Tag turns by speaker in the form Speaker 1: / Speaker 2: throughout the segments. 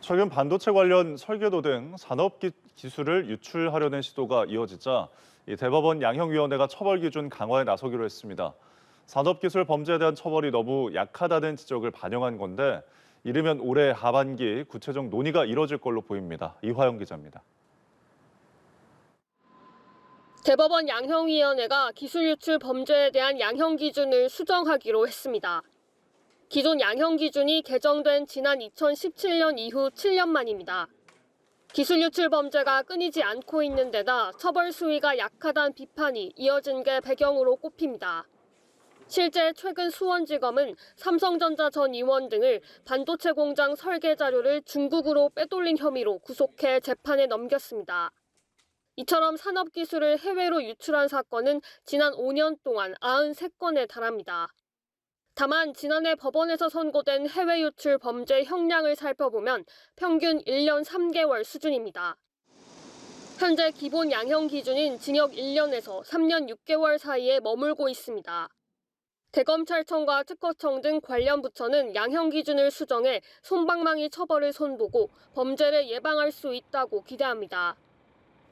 Speaker 1: 최근 반도체 관련 설계도 등 산업 기술을 유출하려는 시도가 이어지자 이 대법원 양형위원회가 처벌 기준 강화에 나서기로 했습니다. 산업기술 범죄에 대한 처벌이 너무 약하다는 지적을 반영한 건데 이르면 올해 하반기 구체적 논의가 이뤄질 걸로 보입니다. 이화영 기자입니다.
Speaker 2: 대법원 양형위원회가 기술 유출 범죄에 대한 양형 기준을 수정하기로 했습니다. 기존 양형 기준이 개정된 지난 2017년 이후 7년 만입니다. 기술 유출 범죄가 끊이지 않고 있는 데다 처벌 수위가 약하다는 비판이 이어진 게 배경으로 꼽힙니다. 실제 최근 수원지검은 삼성전자 전 임원 등을 반도체 공장 설계 자료를 중국으로 빼돌린 혐의로 구속해 재판에 넘겼습니다. 이처럼 산업기술을 해외로 유출한 사건은 지난 5년 동안 93건에 달합니다. 다만 지난해 법원에서 선고된 해외 유출 범죄 형량을 살펴보면 평균 1년 3개월 수준입니다. 현재 기본 양형 기준인 징역 1년에서 3년 6개월 사이에 머물고 있습니다. 대검찰청과 특허청 등 관련 부처는 양형 기준을 수정해 솜방망이 처벌을 손보고 범죄를 예방할 수 있다고 기대합니다.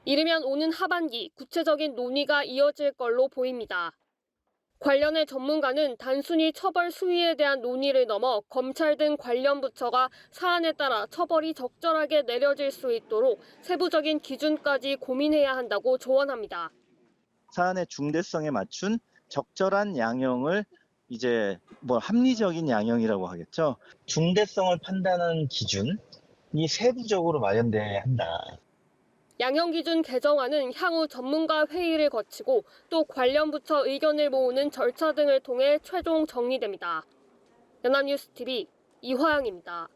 Speaker 2: 이르면 오는 하반기 구체적인 논의가 이어질 걸로 보입니다. 관련해 전문가는 단순히 처벌 수위에 대한 논의를 넘어 검찰 등 관련 부처가 사안에 따라 처벌이 적절하게 내려질 수 있도록 세부적인 기준까지 고민해야 한다고 조언합니다.
Speaker 3: 사안의 중대성에 맞춘 적절한 양형을 이제 합리적인 양형이라고 하겠죠. 중대성을 판단하는 기준이 세부적으로 마련돼야 한다.
Speaker 2: 양형 기준 개정안은 향후 전문가 회의를 거치고 또 관련 부처 의견을 모으는 절차 등을 통해 최종 정리됩니다. 연합뉴스TV 이화영입니다.